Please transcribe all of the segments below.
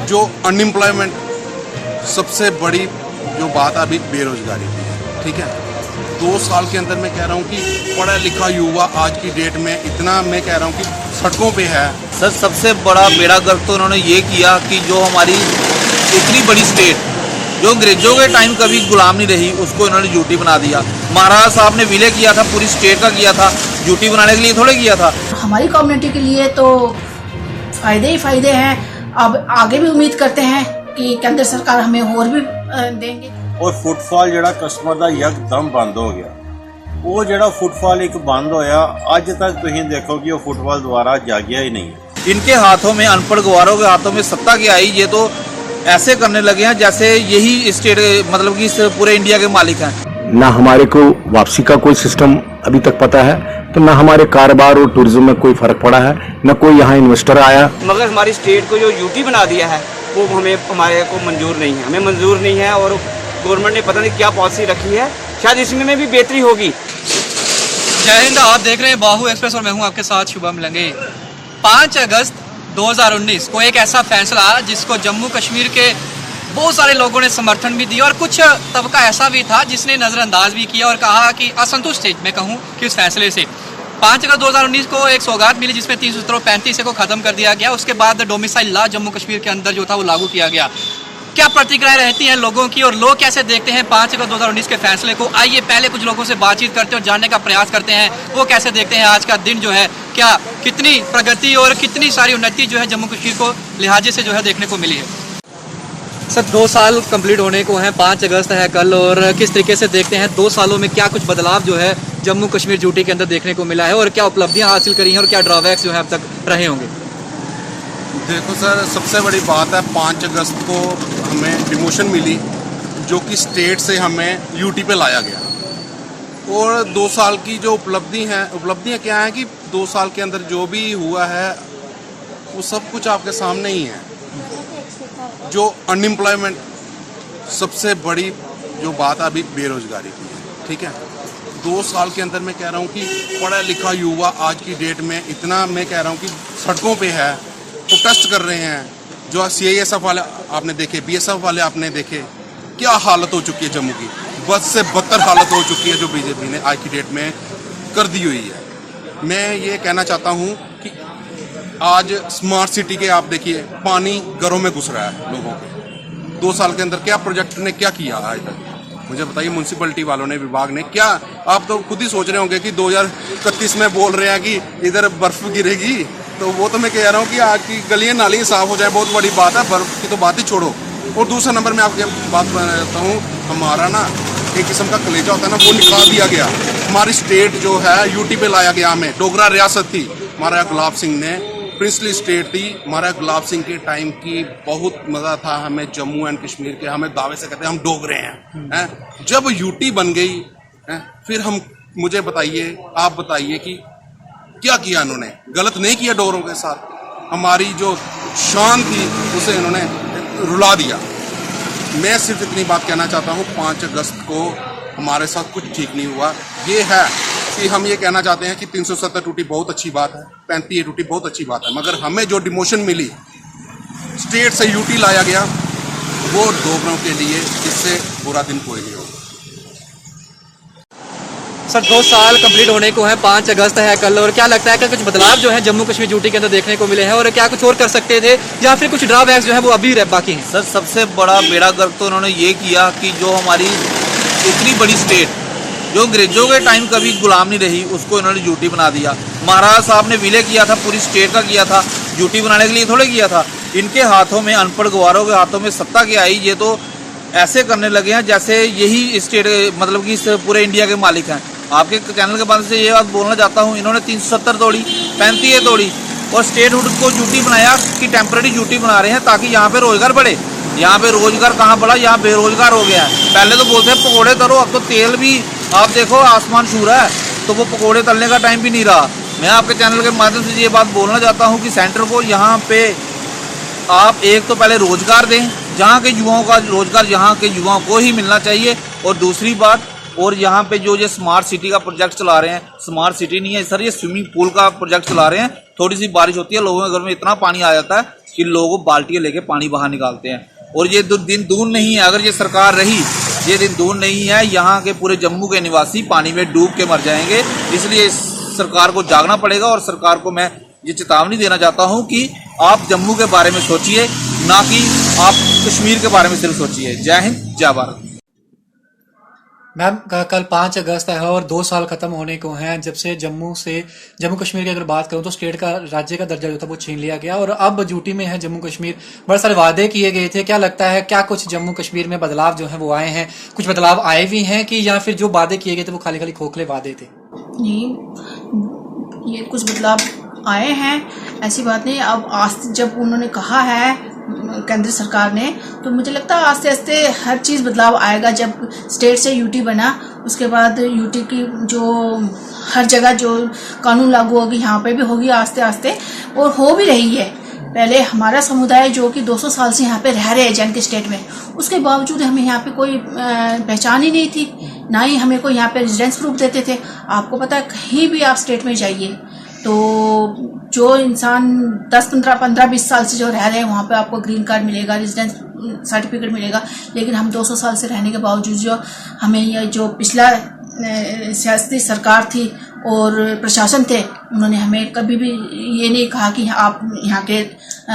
जो अनएम्प्लॉयमेंट, सबसे बड़ी जो बात है अभी बेरोजगारी की है, ठीक है। 2 साल के अंदर मैं कह रहा हूँ कि पढ़ा लिखा युवा आज की डेट में इतना, मैं कह रहा हूँ कि सड़कों पे है। सर सबसे बड़ा बेड़ा गर्क तो उन्होंने ये किया कि जो हमारी इतनी बड़ी स्टेट जो अंग्रेजों के टाइम कभी गुलाम नहीं रही, उसको इन्होंने यूटी बना दिया। महाराजा साहब ने विलय किया था, पूरी स्टेट का किया था, यूटी बनाने के लिए थोड़े किया था। हमारी कम्युनिटी के लिए तो फायदे ही फायदे हैं। अब आगे भी उम्मीद करते हैं कि केंद्र सरकार हमें और भी देंगे। और फुटफॉल ਜਿਹੜਾ ਕਸਟਮਰ ਦਾ ਯਕਦਮ ਬੰਦ ਹੋ ਗਿਆ, ਉਹ ਜਿਹੜਾ फुटफॉल एक बंद होया, ਅੱਜ तक ਤੁਸੀਂ देखो कि वो फुटफॉल दोबारा जागिया ही नहीं है। इनके हाथों में, अनपढ़ गवारों के हाथों में सत्ता क्या आई, ये तो ऐसे करने लगे हैं जैसे यही स्टेट मतलब कि इस पूरे इंडिया के मालिक हैं। ना हमारे को वापसी का कोई सिस्टम अभी तक पता है, तो ना हमारे कारोबार और टूरिज्म में कोई फर्क पड़ा है, न कोई यहाँ इन्वेस्टर आया। मगर हमारी स्टेट को जो यूटी बना दिया है वो हमारे को मंजूर नहीं है, हमें मंजूर नहीं है। और गवर्नमेंट ने पता नहीं क्या पॉलिसी रखी है, शायद इसमें भी बेहतरी होगी। जय हिंद, आप देख रहे हैं बाहू एक्सप्रेस और मैं हूं आपके साथ शुभम लंगे। 5 अगस्त 2019 को एक ऐसा फैसला जिसको जम्मू कश्मीर के बहुत सारे लोगों ने समर्थन भी दिया और कुछ तबका ऐसा भी था जिसने नज़रअंदाज भी किया और कहा कि असंतुष्ट थे, मैं कहूँ कि उस फैसले से। 5 अगस्त 2019 को एक सौगात मिली जिसमें 335 को ख़त्म कर दिया गया। उसके बाद डोमिसाइल लॉ जम्मू कश्मीर के अंदर जो था वो लागू किया गया। क्या प्रतिक्रियाएं रहती हैं लोगों की और लोग कैसे देखते हैं 5 अगस्त 2019 के फैसले को? आइए पहले कुछ लोगों से बातचीत करते हैं और जानने का प्रयास करते हैं वो कैसे देखते हैं आज का दिन जो है, क्या कितनी प्रगति और कितनी सारी उन्नति जो है जम्मू कश्मीर को लिहाजे से जो है देखने को मिली है। सर 2 साल कंप्लीट होने को हैं, 5 अगस्त है कल, और किस तरीके से देखते हैं 2 सालों में क्या कुछ बदलाव जो है जम्मू कश्मीर ड्यूटी के अंदर देखने को मिला है और क्या उपलब्धियां हासिल करी हैं और क्या ड्रॉबैक्स जो है अब तक रहे होंगे? देखो सर, सबसे बड़ी बात है 5 अगस्त को हमें डिमोशन मिली जो कि स्टेट से हमें यूटी पे लाया गया। और 2 साल की जो उपलब्धियां क्या हैं कि 2 साल के अंदर जो भी हुआ है वो सब कुछ आपके सामने ही है। जो अनएम्प्लॉयमेंट, सबसे बड़ी जो बात है अभी बेरोजगारी की है, ठीक है। 2 साल के अंदर मैं कह रहा हूँ कि पढ़ा लिखा युवा आज की डेट में इतना, मैं कह रहा हूँ कि सड़कों पे है, प्रोटेस्ट कर रहे हैं। जो CISF वाले आपने देखे, BSF वाले आपने देखे, क्या हालत हो चुकी है जम्मू की, बद से बदतर हालत हो चुकी है जो बीजेपी ने आज की डेट में कर दी हुई है। मैं ये कहना चाहता हूँ कि आज स्मार्ट सिटी के आप देखिए, पानी घरों में घुस रहा है लोगों के। 2 साल के अंदर क्या प्रोजेक्ट ने क्या किया आज तक, मुझे बताइए। म्यूनसिपलिटी वालों ने, विभाग ने क्या, आप तो खुद ही सोच रहे होंगे कि 2031 में बोल रहे हैं कि इधर बर्फ गिरेगी, तो वो तो मैं कह रहा हूँ कि आज की गलियाँ नाली साफ हो जाए, बहुत बड़ी बात है, बर्फ की तो बात ही छोड़ो। और दूसरा नंबर में आपकी बात बताता हूँ, हमारा ना एक किस्म का कलेजा होता है ना, वो निकाल दिया गया। हमारी स्टेट जो है यूटी पे लाया गया, हमें डोगरा रियासत थी, महाराजा गुलाब सिंह ने, प्रिंसली स्टेट थी। महाराजा गुलाब सिंह के टाइम की बहुत मज़ा था हमें जम्मू एंड कश्मीर के, हमें दावे से कहते हैं हम डोगरे हैं। जब यूटी बन गई फिर हम, मुझे बताइए, आप बताइए कि क्या किया इन्होंने? गलत नहीं किया डोगरों के साथ, हमारी जो शान थी उसे इन्होंने रुला दिया। मैं सिर्फ इतनी बात कहना चाहता हूँ, 5 अगस्त को हमारे साथ कुछ ठीक नहीं हुआ। ये है कि हम ये कहना चाहते हैं कि 370 टूटी बहुत अच्छी बात है, 35 टूटी बहुत अच्छी बात है, मगर हमें जो डिमोशन मिली, स्टेट से यूटी लाया गया, वो डोगरों के लिए इससे बुरा दिन कोई नहीं होगा। सर 2 साल कंप्लीट होने को हैं, 5 अगस्त है कल, और क्या लगता है कि कुछ बदलाव जो है जम्मू कश्मीर ड्यूटी के अंदर देखने को मिले हैं और क्या कुछ और कर सकते थे या फिर कुछ ड्रॉबैक्स जो है वो अभी बाकी हैं? सर सबसे बड़ा बेड़ा गर्क तो उन्होंने ये किया कि जो हमारी इतनी बड़ी स्टेट जो अंग्रेजों के टाइम कभी गुलाम नहीं रही, उसको इन्होंने यूटी बना दिया। महाराजा साहब ने विलय किया था, पूरी स्टेट का किया था, यूटी बनाने के लिए थोड़े किया था। इनके हाथों में, अनपढ़ गवारों के हाथों में सत्ता क्या आई, ये तो ऐसे करने लगे हैं जैसे यही स्टेट मतलब कि इस पूरे इंडिया के मालिक हैं। आपके चैनल के बाद से ये बात बोलना चाहता हूँ, इन्होंने 370 तोड़ी, 35 तोड़ी और स्टेटहुड को ड्यूटी बनाया कि टेम्पररी ड्यूटी बना रहे हैं ताकि यहाँ पे रोजगार बढ़े। यहाँ पे रोजगार कहाँ बढ़ा, यहाँ बेरोजगार हो गया है। पहले तो बोलते हैं पकोड़े तलो, अब तो तेल भी आप देखो आसमान छू रहा है, तो वो पकोड़े तलने का टाइम भी नहीं रहा। मैं आपके चैनल के माध्यम से ये बात बोलना चाहता हूँ कि सेंटर को यहाँ पे आप एक तो पहले रोजगार दें, जहाँ के युवाओं का रोजगार यहाँ के युवाओं को ही मिलना चाहिए, और दूसरी बात और यहाँ पे जो ये स्मार्ट सिटी का प्रोजेक्ट चला रहे हैं, स्मार्ट सिटी नहीं है सर, ये स्विमिंग पूल का प्रोजेक्ट चला रहे हैं। थोड़ी सी बारिश होती है, लोगों के घर में इतना पानी आ जाता है कि लोग बाल्टियाँ लेके पानी बाहर निकालते हैं। और ये दिन दूर नहीं है, अगर ये सरकार रही, ये दिन दूर नहीं है, यहाँ के पूरे जम्मू के निवासी पानी में डूब के मर जाएंगे। इसलिए सरकार को जागना पड़ेगा और सरकार को मैं ये चेतावनी देना चाहता हूँ कि आप जम्मू के बारे में सोचिए, ना कि आप कश्मीर के बारे में सिर्फ सोचिए। जय हिंद, जय भारत। मैम, कल 5 अगस्त है और 2 साल खत्म होने को हैं जब से जम्मू कश्मीर की अगर बात करूं तो स्टेट का, राज्य का दर्जा जो था वो छीन लिया गया और अब ड्यूटी में है जम्मू कश्मीर। बड़े सारे वादे किए गए थे, क्या लगता है क्या कुछ जम्मू कश्मीर में बदलाव जो है वो आए हैं? कुछ बदलाव आए भी हैं कि या फिर जो वादे किए गए थे वो खाली खाली खोखले वादे थे? नहीं, ये कुछ बदलाव आए हैं, ऐसी बात नहीं। अब आज जब उन्होंने कहा है केंद्र सरकार ने, तो मुझे लगता है आस्ते आस्ते हर चीज़ बदलाव आएगा। जब स्टेट से यूटी बना, उसके बाद यूटी की जो हर जगह जो कानून लागू होगी यहाँ पे भी होगी आस्ते आस्ते, और हो भी रही है। पहले हमारा समुदाय जो कि 200 साल से यहाँ पे रह रहे हैं जैन के स्टेट में, उसके बावजूद हमें यहाँ पे कोई पहचान ही नहीं थी, ना ही हमें कोई यहाँ पे रेजिडेंस प्रूफ देते थे। आपको पता है, कहीं भी आप स्टेट में जाइए तो जो इंसान 10-15-20 साल से जो रह रहे हैं वहाँ पे आपको ग्रीन कार्ड मिलेगा, रेजिडेंस सर्टिफिकेट मिलेगा। लेकिन हम 200 साल से रहने के बावजूद जो हमें ये जो पिछला सियासती सरकार थी और प्रशासन थे, उन्होंने हमें कभी भी ये नहीं कहा कि आप यहाँ के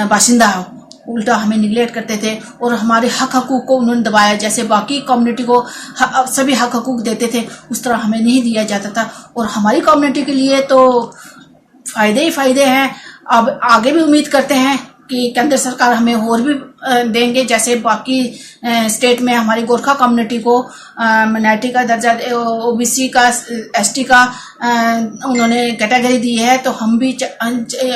बाशिंदा हो, उल्टा हमें निगलेक्ट करते थे और हमारे हक हकूक़ को उन्होंने दबाया। जैसे बाकी कम्युनिटी को सभी हक हकूक़ देते थे, उस तरह हमें नहीं दिया जाता था। और हमारी कम्युनिटी के लिए तो फ़ायदे ही फ़ायदे हैं। अब आगे भी उम्मीद करते हैं कि केंद्र सरकार हमें और भी देंगे। जैसे बाकी स्टेट में हमारी गोरखा कम्युनिटी को माइनॉरिटी का दर्जा, ओबीसी का, एसटी का उन्होंने कैटेगरी दी है, तो हम भी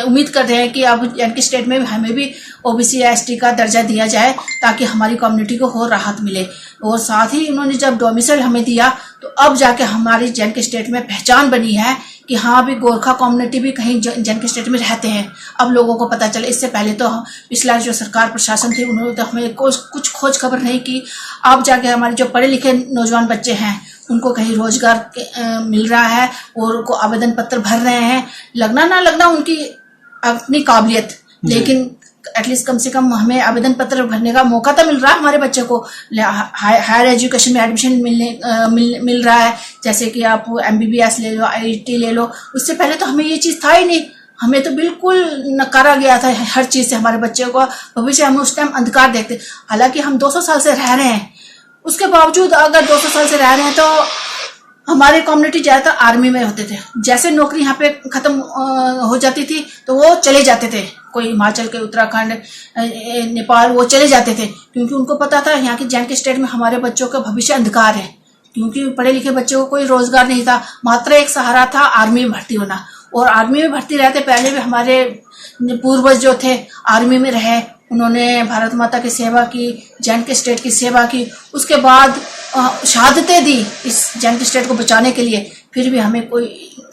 उम्मीद कर रहे हैं कि अब के स्टेट में हमें भी ओबीसी या एसटी का दर्जा दिया जाए ताकि हमारी कम्युनिटी को और राहत मिले। और साथ ही उन्होंने जब डोमिसाइल हमें दिया तो अब जाके हमारी जैन के स्टेट में पहचान बनी है कि हाँ भी गोरखा कम्युनिटी भी कहीं जैन के स्टेट में रहते हैं। अब लोगों को पता चले। इससे पहले तो पिछला जो सरकार प्रशासन थी उन्होंने तो हमें कुछ खोज खबर नहीं की। अब जाके हमारे जो पढ़े लिखे नौजवान बच्चे हैं उनको कहीं रोजगार मिल रहा है और उनको आवेदन पत्र भर रहे हैं। लगना ना लगना उनकी अपनी काबिलियत, लेकिन एटलीस्ट कम से कम हमें आवेदन पत्र भरने का मौका तो मिल रहा है। हमारे बच्चे को हायर एजुकेशन में एडमिशन मिल रहा है। जैसे कि आप MBBS ले लो, IIT ले लो। उससे पहले तो हमें ये चीज़ था ही नहीं, हमें तो बिल्कुल नकारा गया था हर चीज़ से। हमारे बच्चे को भविष्य हम उस टाइम अंधकार देखते। हालांकि हम 200 साल से रह रहे हैं, उसके बावजूद अगर 200 साल से रह रहे हैं तो हमारी कम्युनिटी ज़्यादातर आर्मी में होते थे। जैसे नौकरी यहाँ पे ख़त्म हो जाती थी तो वो चले जाते थे, कोई हिमाचल के, उत्तराखंड, नेपाल, वो चले जाते थे, क्योंकि उनको पता था यहाँ के जैन के स्टेट में हमारे बच्चों का भविष्य अंधकार है। क्योंकि पढ़े लिखे बच्चों को कोई रोजगार नहीं था, मात्र एक सहारा था आर्मी में भर्ती होना। और आर्मी में भर्ती रहते पहले भी हमारे पूर्वज जो थे आर्मी में रहे, उन्होंने भारत माता की सेवा की, जैन के स्टेट की सेवा की। उसके बाद शहादतें दी इस जैन के स्टेट को बचाने के लिए, फिर भी हमें कोई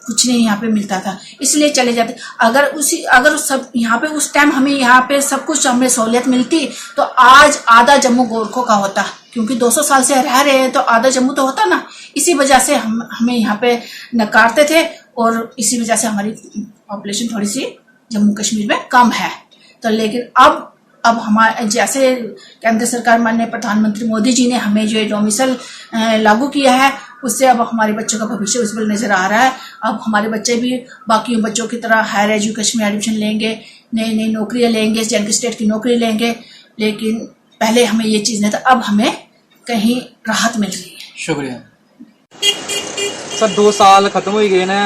कुछ नहीं यहाँ पे मिलता था, इसलिए चले जाते। अगर सब यहाँ पे उस टाइम हमें यहाँ पे सब कुछ हमें सहूलियत मिलती तो आज आधा जम्मू गोरखों का होता। क्योंकि 200 साल से रह रहे हैं तो आधा जम्मू तो होता ना। इसी वजह से हमें यहाँ पे नकारते थे और इसी वजह से हमारी पॉपुलेशन थोड़ी सी जम्मू कश्मीर में कम है। तो लेकिन अब हमारे जैसे केंद्र सरकार माननीय प्रधानमंत्री मोदी जी ने हमें जो डोमिसाइल लागू किया है, उससे अब हमारे बच्चों का भविष्य उज्जवल नजर आ रहा है। अब हमारे बच्चे भी बाकी बच्चों की तरह हायर एजुकेशन में एडमिशन लेंगे, नई नई नौकरियां लेंगे, जैन के स्टेट की नौकरी लेंगे। लेकिन पहले हमें ये चीज़ नहीं था, अब हमें कहीं राहत मिल रही है। शुक्रिया सर। 2 साल खत्म हो गए ने,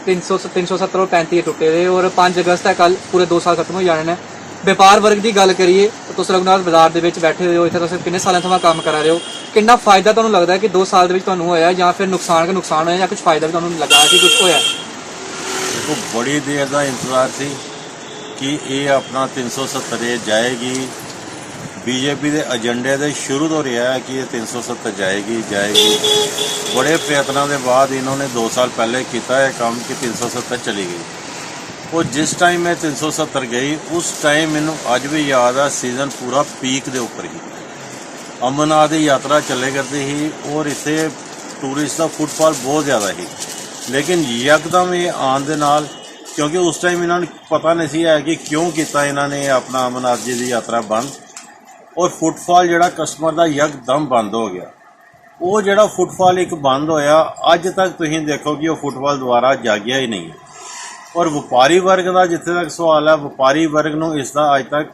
370 और 35 टुटे दे और 5 अगस्त है कल, पूरे 2 साल खत्म हो जाने ने। व्यापार वर्ग की गल करिए तो तुम रघुनाथ बाजार ਦੇ ਵਿੱਚ बैठे हो, इतने तुम किन्ने सालों ਤੋਂ काम करा रहे हो, कितना फायदा ਤੁਹਾਨੂੰ लगता है कि 2 साल ਦੇ ਵਿੱਚ ਤੁਹਾਨੂੰ ਹੋਇਆ ਜਾਂ फिर नुकसान होया या कुछ फायदा भी ਤੁਹਾਨੂੰ लगा कि कुछ होया? देखो, बड़ी देर का इंतजार थी कि ये अपना 370 जाएगी। बीजेपी के एजेंडे के शुरू तो रहा है कि ये 370 जाएगी। बड़े प्रयत्नों के बाद इन्होंने 2 साल पहले किया है काम कि 370 चली गई। और जिस टाइम मैं 370 गई उस टाइम मैनू अज भी याद है, सीजन पूरा पीक के उपर ही। अमरनाथ की यात्रा चले करती ही और इतने ਟੂਰਿਸਟ ਦਾ ਫੁੱਟਫਾਲ ਬਹੁਤ ਜ਼ਿਆਦਾ ਸੀ, ਲੇਕਿਨ ਯਕਦਮ ਇਹ ਆਉਣ ਦੇ ਨਾਲ, ਕਿਉਂਕਿ ਉਸ ਟਾਈਮ ਇਹਨਾਂ ਨੂੰ ਪਤਾ ਨਹੀਂ ਸੀ ਹੈ ਕਿ ਕਿਉਂ ਕੀਤਾ ਇਹਨਾਂ ਨੇ ਆਪਣਾ ਅਮਰਨਾਥ ਜੀ ਦੀ ਯਾਤਰਾ ਬੰਦ, ਔਰ ਫੁੱਟਫਾਲ ਜਿਹੜਾ ਕਸਟਮਰ ਦਾ ਯਕਦਮ ਬੰਦ ਹੋ ਗਿਆ। ਉਹ ਜਿਹੜਾ ਫੁੱਟਫਾਲ ਇੱਕ ਬੰਦ ਹੋਇਆ, ਅੱਜ ਤੱਕ ਤੁਸੀਂ ਦੇਖੋ ਕਿ ਉਹ ਫੁੱਟਫਾਲ ਦੁਬਾਰਾ ਜਾਗਿਆ ਹੀ ਨਹੀਂ ਹੈ। ਔਰ ਵਪਾਰੀ ਵਰਗ ਦਾ ਜਿੱਥੇ ਤੱਕ ਸਵਾਲ ਹੈ, ਵਪਾਰੀ ਵਰਗ ਨੂੰ ਇਸ ਦਾ ਅੱਜ ਤੱਕ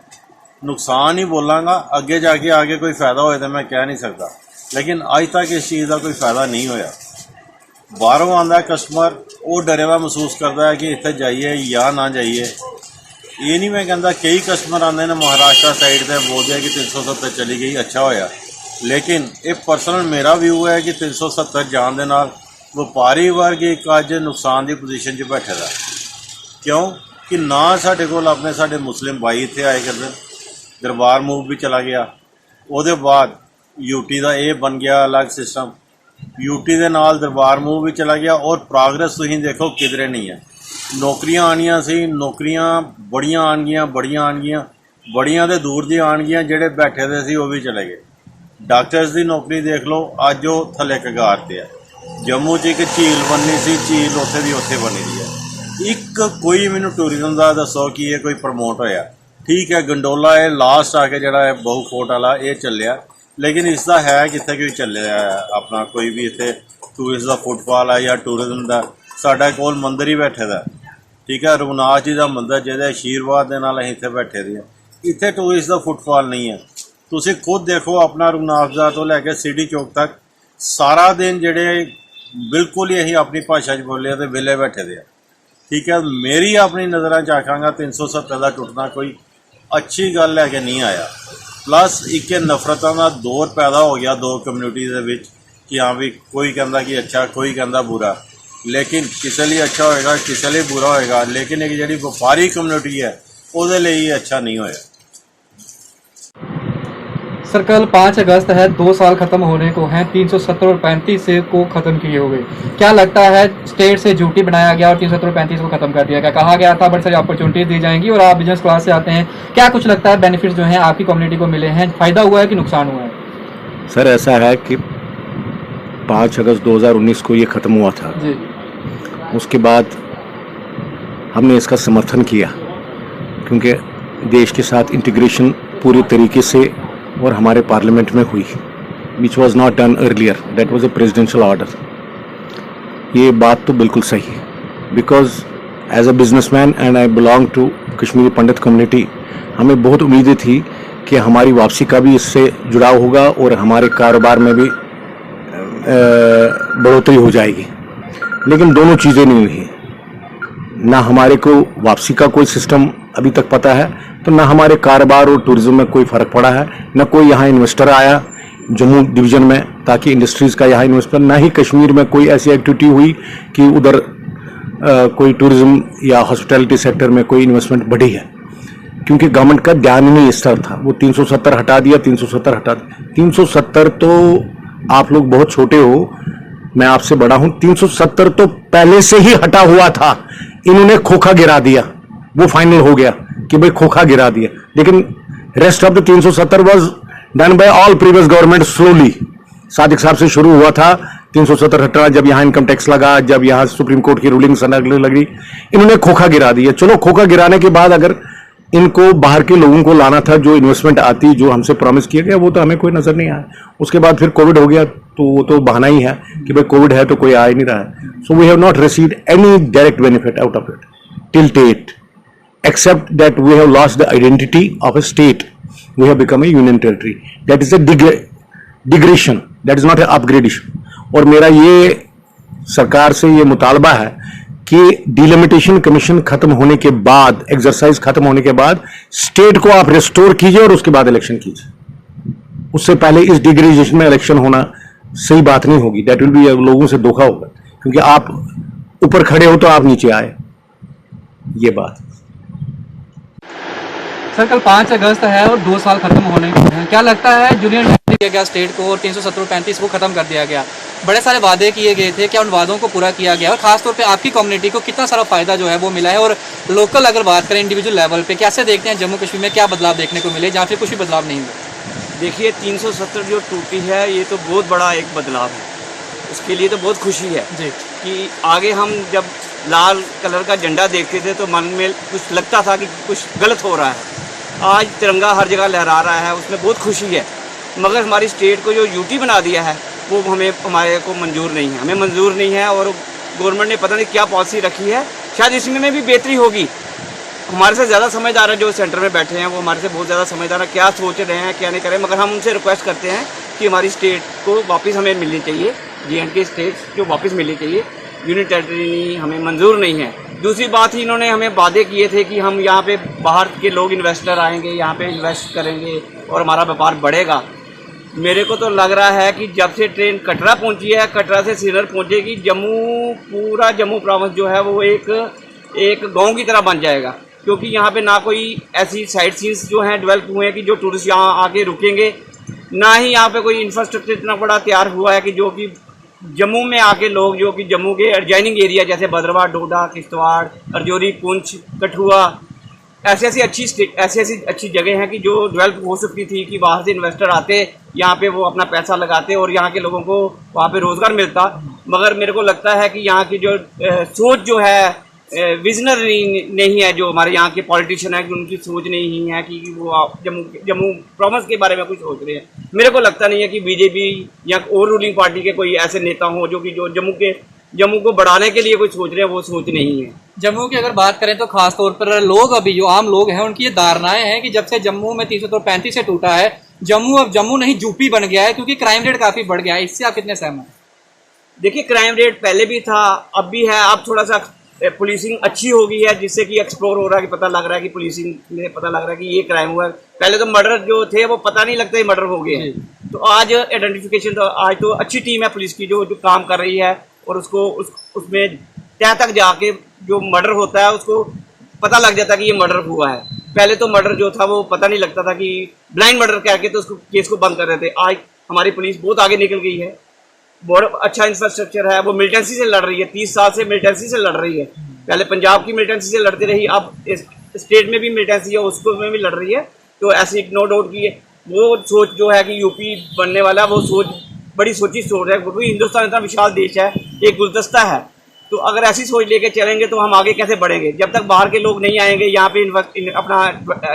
ਨੁਕਸਾਨ ਹੀ ਬੋਲਾਂਗਾ, ਅੱਗੇ ਜਾ ਕੇ ਆਗੇ ਕੋਈ ਫਾਇਦਾ ਹੋਏ ਤਾਂ ਮੈਂ ਕਹਿ ਨਹੀਂ ਸਕਦਾ, ਲੇਕਿਨ ਅੱਜ ਤੱਕ ਇਸ ਚੀਜ਼ ਦਾ ਕੋਈ ਫਾਇਦਾ ਨਹੀਂ ਹੋਇਆ। ਬਾਹਰੋਂ ਆਉਂਦਾ ਕਸਟਮਰ, ਉਹ ਡਰਿਆ ਮਹਿਸੂਸ ਕਰਦਾ ਹੈ ਕਿ ਇੱਥੇ ਜਾਈਏ ਜਾਂ ਨਾ ਜਾਈਏ। ਇਹ ਨਹੀਂ ਮੈਂ ਕਹਿੰਦਾ, ਕਈ ਕਸਟਮਰ ਆਉਂਦੇ ਨੇ ਮਹਾਰਾਸ਼ਟਰ ਸਾਈਡ ਤੇ ਬੋਲਦੇ ਆ ਕਿ 370 ਚਲੀ ਗਈ, ਅੱਛਾ ਹੋਇਆ, ਲੇਕਿਨ ਇਹ ਪਰਸਨਲ ਮੇਰਾ ਵਿਊ ਹੈ ਕਿ 370 ਜਾਣ ਦੇ ਨਾਲ ਵਪਾਰੀ ਵਰਗ ਇੱਕ ਅੱਜ ਨੁਕਸਾਨ ਦੀ ਪੋਜੀਸ਼ਨ 'ਚ ਬੈਠੇ ਦਾ। ਕਿਉਂ ਕਿ ਨਾ ਸਾਡੇ ਕੋਲ ਆਪਣੇ ਸਾਡੇ ਮੁਸਲਿਮ ਭਾਈ ਇੱਥੇ ਆਏ ਕਰਦੇ, ਦਰਬਾਰ ਮੂਵ ਵੀ ਚਲਾ ਗਿਆ, ਉਹਦੇ ਬਾਅਦ यूटी ਦਾ ਇਹ ਬਣ ਗਿਆ ਅਲੱਗ ਸਿਸਟਮ, यूटी ਦੇ ਨਾਲ ਦਰਬਾਰ ਮੂਵ ਵੀ ਚਲਾ ਗਿਆ, ਔਰ ਪ੍ਰੋਗਰੈਸ ਤੁਸੀਂ ਦੇਖੋ ਕਿਧਰੇ ਨਹੀਂ ਹੈ। ਨੌਕਰੀਆਂ ਆਉਣੀਆਂ ਸੀ, ਨੌਕਰੀਆਂ ਬੜੀਆਂ ਆਉਣਗੀਆਂ, ਬੜੀਆਂ ਦੇ ਦੂਰ ਦੀ ਆਉਣਗੀਆਂ, ਜਿਹੜੇ ਬੈਠੇ ਦੇ ਸੀ ਉਹ ਵੀ ਚਲੇ ਗਏ। ਡਾਕਟਰਸ ਦੀ ਨੌਕਰੀ ਦੇਖ ਲਓ, ਅੱਜ ਉਹ ਥੱਲੇ ਕਗਾਰ ਤੇ ਹੈ। ਜੰਮੂ 'ਚ ਇੱਕ ਝੀਲ ਬਣਨੀ ਸੀ, ਝੀਲ ਉੱਥੇ ਦੀ ਉੱਥੇ ਬਣੀ ਦੀ ਹੈ। ਇੱਕ ਕੋਈ ਮੈਨੂੰ ਟੂਰਿਜ਼ਮ ਦਾ ਦੱਸੋ ਕਿ ਇਹ ਕੋਈ ਪ੍ਰਮੋਟ ਹੋਇਆ। ਠੀਕ ਹੈ, ਗੰਡੋਲਾ ਇਹ ਲਾਸਟ ਆ ਕੇ ਜਿਹੜਾ ਹੈ ਬਹੁ ਫੋਰਟ ਵਾਲਾ ਇਹ ਚੱਲਿਆ, ਲੇਕਿਨ ਇਸ ਦਾ ਹੈ ਕਿੱਥੇ ਕੋਈ ਚੱਲਿਆ ਆਪਣਾ ਕੋਈ ਵੀ ਇੱਥੇ ਟੂਰਿਸਟ ਦਾ ਫੁੱਟਫਾਲ ਹੈ ਜਾਂ ਟੂਰਿਜ਼ਮ ਦਾ। ਸਾਡਾ ਕੋਲ ਮੰਦਿਰ ਹੀ ਬੈਠੇ ਦਾ, ਠੀਕ ਹੈ, ਰਘੁਨਾਥ ਜੀ ਦਾ ਮੰਦਿਰ, ਜਿਹਦੇ ਆਸ਼ੀਰਵਾਦ ਦੇ ਨਾਲ ਅਸੀਂ ਇੱਥੇ ਬੈਠੇ ਦੇ ਹਾਂ। ਇੱਥੇ ਟੂਰਿਸਟ ਦਾ ਫੁੱਟਫਾਲ ਨਹੀਂ ਹੈ। ਤੁਸੀਂ ਖੁਦ ਦੇਖੋ, ਆਪਣਾ ਰਘੁਨਾਥ ਦਾ ਤੋਂ ਲੈ ਕੇ ਸਿਟੀ ਚੌਕ ਤੱਕ ਸਾਰਾ ਦਿਨ ਜਿਹੜੇ ਬਿਲਕੁਲ ਹੀ ਅਸੀਂ ਆਪਣੀ ਭਾਸ਼ਾ 'ਚ ਬੋਲੇ ਤੇ ਵਿਹਲੇ ਬੈਠੇ ਦੇ ਆ। ਠੀਕ ਹੈ, ਮੇਰੀ ਆਪਣੀ ਨਜ਼ਰਾਂ 'ਚ ਆਖਾਂਗਾ 370 ਦਾ ਟੁੱਟਣਾ ਕੋਈ ਅੱਛੀ ਗੱਲ ਲੈ ਕੇ ਨਹੀਂ ਆਇਆ। ਪਲੱਸ ਇੱਕ ਨਫ਼ਰਤਾਂ ਦਾ ਦੌਰ ਪੈਦਾ ਹੋ ਗਿਆ ਦੋ ਕਮਿਊਨਿਟੀ ਦੇ ਵਿੱਚ ਕਿ ਹਾਂ ਵੀ ਕੋਈ ਕਹਿੰਦਾ ਕਿ ਅੱਛਾ, ਕੋਈ ਕਹਿੰਦਾ ਬੁਰਾ, ਲੇਕਿਨ ਕਿਸੇ ਲਈ ਅੱਛਾ ਹੋਏਗਾ, ਕਿਸੇ ਲਈ बुरा होएगा, लेकिन एक जी व्यापारी कम्यूनिटी है ਉਹਦੇ ਲਈ अच्छा नहीं होया। सर कल 5 अगस्त है, 2 साल खत्म होने को हैं, 370 और 35 से को खत्म किए हुए। क्या लगता है स्टेट से ड्यूटी बनाया गया और 370 और 35 को खत्म कर दिया गया? कहा गया था बड़ी सारी अपॉर्चुनिटीज दी जाएंगी और आप बिजनेस क्लास से आते हैं, क्या कुछ लगता है बेनिफिट्स जो हैं आपकी कम्युनिटी को मिले हैं, फायदा हुआ है कि नुकसान हुआ है? सर ऐसा है कि 5 अगस्त 2019 को ये ख़त्म हुआ था जी। उसके बाद हमने इसका समर्थन किया क्योंकि देश के साथ इंटीग्रेशन पूरी तरीके से और हमारे पार्लियामेंट में हुई, which was not done earlier, that was a presidential order. ये बात तो बिल्कुल सही है, because as a businessman and I belong to Kashmiri Pandit community, हमें बहुत उम्मीदें थी कि हमारी वापसी का भी इससे जुड़ाव होगा और हमारे कारोबार में भी बढ़ोतरी हो जाएगी, लेकिन दोनों चीज़ें नहीं हुई। ना हमारे को वापसी का कोई सिस्टम अभी तक पता है, तो ना हमारे कारोबार और टूरिज्म में कोई फ़र्क पड़ा है, ना कोई यहाँ इन्वेस्टर आया जम्मू डिवीज़न में ताकि इंडस्ट्रीज़ का यहाँ इन्वेस्टर, ना ही कश्मीर में कोई ऐसी एक्टिविटी हुई कि उधर कोई टूरिज्म या हॉस्पिटैलिटी सेक्टर में कोई इन्वेस्टमेंट बढ़ी है, क्योंकि गवर्नमेंट का ध्यान ही नहीं इस तरफ था। वो 370 हटा दिया, 370 हटा दिया। 370 तो आप लोग बहुत छोटे हो, मैं आपसे बड़ा हूं, 370 तो पहले से ही हटा हुआ था, इन्होंने खोखा गिरा दिया, वो फाइनल हो गया कि भाई खोखा गिरा दिया, लेकिन rest of the 370 was done by all previous government slowly. Sadiq साहब से शुरू हुआ था 370 हटाना, जब यहाँ इनकम टैक्स लगा, जब यहाँ सुप्रीम कोर्ट की रूलिंग लगी, इन्होंने खोखा गिरा दिया। चलो खोखा गिराने के बाद अगर इनको बाहर के लोगों को लाना था, जो इन्वेस्टमेंट आती, जो हमसे प्रॉमिस किया गया, वो तो हमें कोई नजर नहीं आया। उसके बाद फिर कोविड हो गया, तो वो तो बहाना ही है कि भाई कोविड है तो कोई आ ही नहीं रहा है। So we have not received any direct benefit out of it till date, except that we have lost the identity of a state. We have become a union territory. That is a degradation. That is not a upgradation. और मेरा ये सरकार से ये मुतालबा है कि delimitation commission खत्म होने के बाद, एक्सरसाइज खत्म होने के बाद स्टेट को आप रिस्टोर कीजिए और उसके बाद इलेक्शन कीजिए। उससे पहले इस डिग्रेडेशन में इलेक्शन होना सही बात नहीं होगी। दैट विल बी, लोगों से धोखा होगा, क्योंकि आप ऊपर खड़े हो तो आप नीचे आए, ये बात। सर कल 5 अगस्त है और 2 साल खत्म होने को हैं, क्या लगता है यूनियन दिया गया स्टेट को और 370 और 35 को खत्म कर दिया गया, बड़े सारे वादे किए गए थे, क्या उन वादों को पूरा किया गया और खासतौर पे आपकी कम्युनिटी को कितना सारा फायदा जो है वो मिला है? और लोकल अगर बात करें इंडिविजुअल लेवल पे, कैसे देखते हैं जम्मू कश्मीर में क्या बदलाव देखने को मिले, जहाँ फिर कुछ भी बदलाव नहीं हुआ? देखिए 370 जो टूटी है ये तो बहुत बड़ा एक बदलाव है, उसके लिए तो बहुत खुशी है जी। कि आगे हम जब लाल कलर का झंडा देखते थे तो मन में कुछ लगता था कि कुछ गलत हो रहा है। आज तिरंगा हर जगह लहरा रहा है, उसमें बहुत खुशी है। मगर हमारी स्टेट को जो यूटी बना दिया है वो हमारे को मंजूर नहीं है, हमें मंजूर नहीं है। और गवर्नमेंट ने पता नहीं क्या पॉलिसी रखी है, शायद इसमें भी बेहतरी होगी। हमारे से ज़्यादा समझदार है जो सेंटर में बैठे हैं, वो हमारे से बहुत ज़्यादा समझदार है, क्या सोच रहे हैं क्या नहीं कर रहे हैं। मगर हम उनसे रिक्वेस्ट करते हैं कि हमारी स्टेट को वापस हमें मिलनी चाहिए, J&K स्टेट जो वापस मिलनी चाहिए। यूनिट टेरिटरी हमें मंजूर नहीं है। दूसरी बात ही इन्होंने हमें वादे किए थे कि हम यहाँ पे बाहर के लोग इन्वेस्टर आएंगे, यहाँ पे इन्वेस्ट करेंगे और हमारा व्यापार बढ़ेगा। मेरे को तो लग रहा है कि जब से ट्रेन कटरा पहुंची है, कटरा से श्रीनगर पहुंचेगी, पूरा जम्मू प्रोविंस जो है वो एक गांव की तरह बन जाएगा। क्योंकि यहाँ पे ना कोई ऐसी साइट सीन्स जो हैं डेवलप हुए हैं कि जो टूरिस्ट यहाँ आके रुकेंगे, ना ही यहाँ पे कोई इंफ्रास्ट्रक्चर इतना बड़ा तैयार हुआ है कि जो कि जम्मू में आके लोग जो कि जम्मू के एडजॉइनिंग एरिया जैसे भद्रवाह, डोडा, किश्तवाड़, रजौरी, पुंछ, कठुआ, ऐसी अच्छी जगह हैं कि जो डेवलप हो सकती थी कि बाहर से इन्वेस्टर आते, यहाँ पे वो अपना पैसा लगाते और यहाँ के लोगों को वहाँ पे रोज़गार मिलता। मगर मेरे को लगता है कि यहाँ की जो सोच जो है विजनरी नहीं है, जो हमारे यहाँ के पॉलिटिशियन है कि उनकी सोच नहीं है कि वो जम्मू प्रोविंस के बारे में कुछ सोच रहे हैं। मेरे को लगता नहीं है कि बीजेपी या और रूलिंग पार्टी के कोई ऐसे नेता हों जो कि जो जम्मू को बढ़ाने के लिए कुछ सोच रहे हैं, वो सोच नहीं है। जम्मू की अगर बात करें तो खास तौर पर लोग, अभी जो आम लोग हैं, उनकी ये धारणाएं हैं कि जब से जम्मू में 335 से टूटा है, जम्मू अब जम्मू नहीं यूपी बन गया है, क्योंकि क्राइम रेट काफी बढ़ गया है। इससे आप कितने सहमत हैं? देखिए, क्राइम रेट पहले भी था, अब भी है। अब थोड़ा सा पुलिसिंग अच्छी हो गई है, जिससे कि एक्सप्लोर हो रहा है कि पता लग रहा है कि पुलिसिंग में पता लग रहा है कि ये क्राइम हुआ है। पहले तो मर्डर जो थे वो पता नहीं लगता ही मर्डर हो गए हैं। तो आज आइडेंटिफिकेशन, तो आज तो अच्छी टीम है पुलिस की जो काम कर रही है और उसमें तह तक जाके जो मर्डर होता है उसको पता लग जाता है कि ये मर्डर हुआ है। पहले तो मर्डर जो था वो पता नहीं लगता था, कि ब्लाइंड मर्डर कह के तो उसको केस को बंद कर रहे थे। आज हमारी पुलिस बहुत आगे निकल गई है, बहुत अच्छा इंफ्रास्ट्रक्चर है, वो मिलिटेंसी से लड़ रही है, 30 साल से मिलिटेंसी से लड़ रही है। पहले पंजाब की मिलिटेंसी से लड़ती रही, अब इस स्टेट में भी मिलिटेंसी है, उसको में भी लड़ रही है। तो ऐसी नो डाउट की वो सोच जो है कि यूपी बनने वाला, वो सोच बड़ी सोची सोच है, क्योंकि हिंदुस्तान इतना विशाल देश है, एक गुलदस्ता है। तो अगर ऐसी सोच लेके चलेंगे तो हम आगे कैसे बढ़ेंगे? जब तक बाहर के लोग नहीं आएंगे, यहाँ पे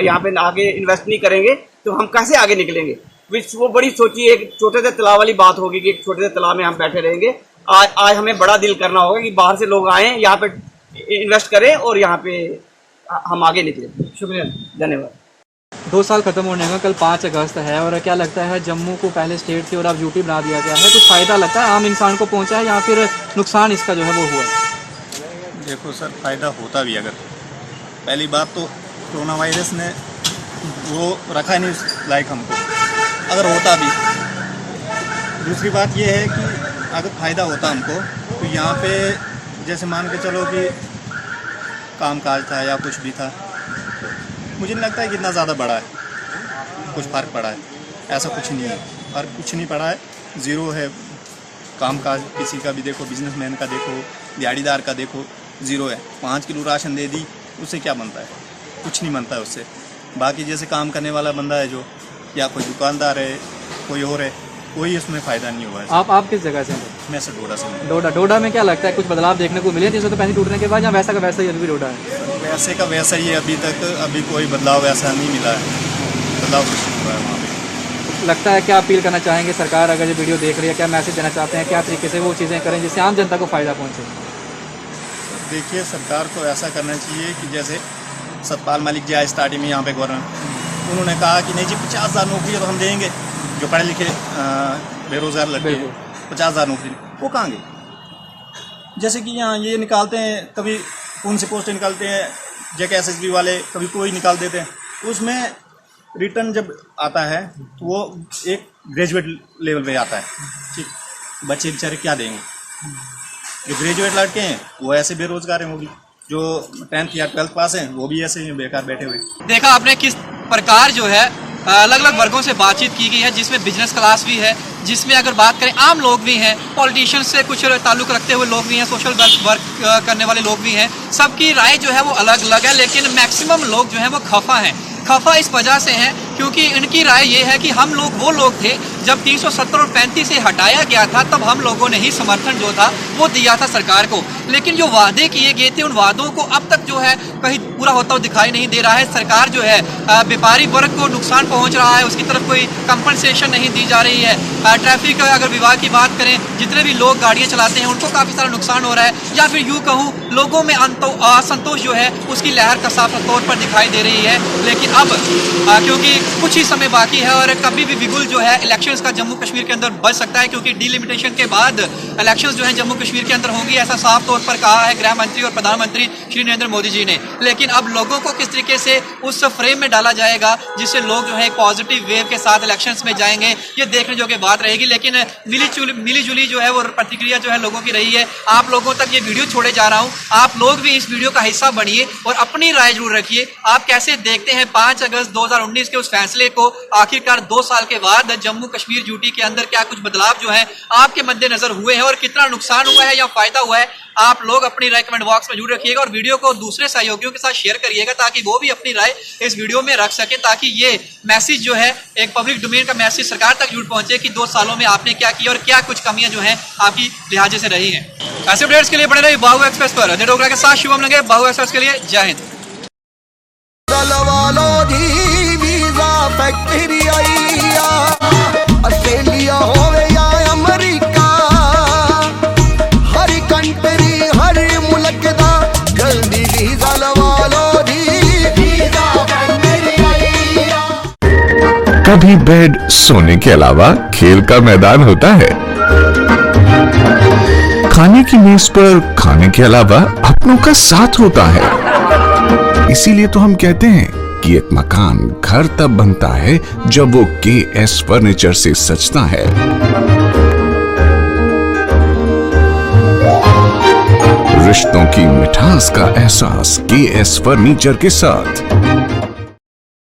यहाँ पे आगे इन्वेस्ट नहीं करेंगे, तो हम कैसे आगे निकलेंगे? वो बड़ी सोची एक छोटे से तालाब वाली बात होगी कि एक छोटे से तालाब में हम बैठे रहेंगे। आज हमें बड़ा दिल करना होगा कि बाहर से लोग आएँ, यहाँ पे इन्वेस्ट करें और यहाँ पे हम आगे निकलें। शुक्रिया, धन्यवाद। 2 साल खत्म होने का कल 5 अगस्त है, और क्या लगता है जम्मू को पहले स्टेट थी और अब यूटी बना दिया गया है, कुछ फ़ायदा लगता है आम इंसान को पहुंचा है या फिर नुकसान इसका जो है वो हुआ है? देखो सर, फ़ायदा होता भी, अगर पहली बात तो कोरोना वायरस ने वो रखा नहीं उस लायक हमको, अगर होता भी। दूसरी बात ये है कि अगर फ़ायदा होता हमको तो यहाँ पे जैसे मान के चलो कि कामकाज था या कुछ भी था, मुझे नहीं लगता है कि इतना ज़्यादा बड़ा है, कुछ फ़र्क पड़ा है, ऐसा कुछ नहीं है। फ़र्क कुछ नहीं पड़ा है, ज़ीरो है। कामकाज किसी का भी देखो, बिजनेसमैन का देखो, दिहाड़ीदार का देखो, ज़ीरो है। 5 किलो राशन दे दी, उससे क्या बनता है? कुछ नहीं बनता है उससे। बाकी जैसे काम करने वाला बंदा है जो, या कोई दुकानदार है, कोई और है, कोई इसमें फ़ायदा नहीं हुआ है। आप किस जगह से हैं? मैं सर डोडा से हूँ। डोडा में क्या लगता है कुछ बदलाव देखने को मिले 335 टूटने के बाद, या वैसा का वैसा ही अभी भी डोडा है? वैसे का वैसा ही है अभी तक, अभी कोई बदलाव ऐसा नहीं मिला है, बदलाव कुछ नहीं हुआ है वहाँ पे। लगता है क्या अपील करना चाहेंगे सरकार, अगर ये वीडियो देख रही है, क्या मैसेज देना चाहते हैं, क्या तरीके से वो चीज़ें करें जिससे आम जनता को फ़ायदा पहुँचे? देखिए, सरकार को ऐसा करना चाहिए कि जैसे सतपाल मलिक जी आए स्टार्टिंग में यहाँ पे गवर्नर, उन्होंने कहा कि नहीं जी 50,000 नौकरी तो हम देंगे, जो पढ़े लिखे बेरोज़गार लड़के हैं 50,000 नौकरी, वो कहाँ गए? जैसे कि यहाँ ये निकालते हैं, कभी कौन सी पोस्ट निकालते हैं जेके एसएसबी वाले, कभी कोई निकाल देते हैं, उसमें रिटर्न जब आता है तो वो एक ग्रेजुएट लेवल पे आता है। ठीक, बच्चे बेचारे क्या देंगे? जो ग्रेजुएट लड़के हैं वो ऐसे बेरोजगार हैं, वो भी जो 10th या 12th पास हैं वो भी ऐसे ही बेकार बैठे हुए। देखा आपने किस प्रकार जो है अलग अलग वर्गों से बातचीत की गई है, जिसमें बिजनेस क्लास भी है, जिसमें अगर बात करें आम लोग भी हैं, पॉलिटिशियन से कुछ ताल्लुक रखते हुए लोग भी हैं, सोशल वर्क करने वाले लोग भी हैं। सबकी राय जो है वो अलग अलग है, लेकिन मैक्सिमम लोग जो है वो खफा हैं। खफा इस वजह से हैं क्योंकि इनकी राय ये है कि हम लोग वो लोग थे जब 370 और 35 से हटाया गया था, तब हम लोगों ने ही समर्थन जो था वो दिया था सरकार को। लेकिन जो वादे किए गए थे उन वादों को अब तक जो है कहीं पूरा होता हुआ दिखाई नहीं दे रहा है। सरकार जो है व्यापारी वर्ग को नुकसान पहुंच रहा है, उसकी तरफ कोई कंपनसेशन नहीं दी जा रही है। ट्रैफिक अगर विभाग की बात करें, जितने भी लोग गाड़ियां चलाते हैं उनको काफ़ी सारा नुकसान हो रहा है, या फिर यूँ कहूँ लोगों में असंतोष जो है उसकी लहर का साफ तौर पर दिखाई दे रही है। लेकिन अब क्योंकि कुछ ही समय बाकी है और कभी भी बिगुल जो है इलेक्शंस का जम्मू कश्मीर के अंदर बच सकता है, क्योंकि डिलिमिटेशन के बाद इलेक्शंस जो है जम्मू कश्मीर के अंदर होंगी, ऐसा साफ तौर पर कहा है गृह मंत्री और प्रधानमंत्री श्री नरेंद्र मोदी जी ने। लेकिन अब लोगों को किस तरीके से उस फ्रेम में डाला जाएगा जिससे लोग जो है पॉजिटिव वेव के साथ इलेक्शंस में जाएंगे, ये देखने जो कि बात रहेगी। लेकिन मिली जुली जो है वो प्रतिक्रिया जो है लोगों की रही है। आप लोगों तक ये वीडियो छोड़े जा रहा हूँ, आप लोग भी इस वीडियो का हिस्सा बनिए और अपनी राय जरूर रखिए। आप कैसे देखते हैं 5 अगस्त 2019 के उस फैसले को? आखिरकार 2 साल के बाद जम्मू कश्मीर यूटी के अंदर क्या कुछ बदलाव जो है आपके मद्देनजर हुए हैं और कितना नुकसान हुआ है या फायदा हुआ है? आप लोग अपनी राय कमेंट बॉक्स में जरूर रखिएगा और वीडियो को दूसरे सहयोगियों के साथ शेयर करिएगा ताकि वो भी अपनी राय इस वीडियो में रख सके, ताकि ये मैसेज जो है एक पब्लिक डोमेन का मैसेज सरकार तक जरूर पहुंचे कि 2 सालों में आपने क्या किया और क्या कुछ कमियां जो हैं आपकी लिहाजे से रही हैं। ऐसे अपडेट्स के लिए बने रहिए बाहु एक्सप्रेस पर। डोगरा के साथ शुभम लंगे, बाहु एक्सप्रेस के लिए जय हिंद। ऑस्ट्रेलिया होवे या अमेरिका, हर कंट्री हर मुल्क दा जल्दी वीजा लवा लो जी। कभी बेड सोने के अलावा खेल का मैदान होता है, खाने की मेज पर खाने के अलावा अपनों का साथ होता है। इसीलिए तो हम कहते हैं कि एक मकान घर तब बनता है जब वो KS फर्नीचर से सजता है। रिश्तों की मिठास का एहसास KS फर्नीचर के साथ।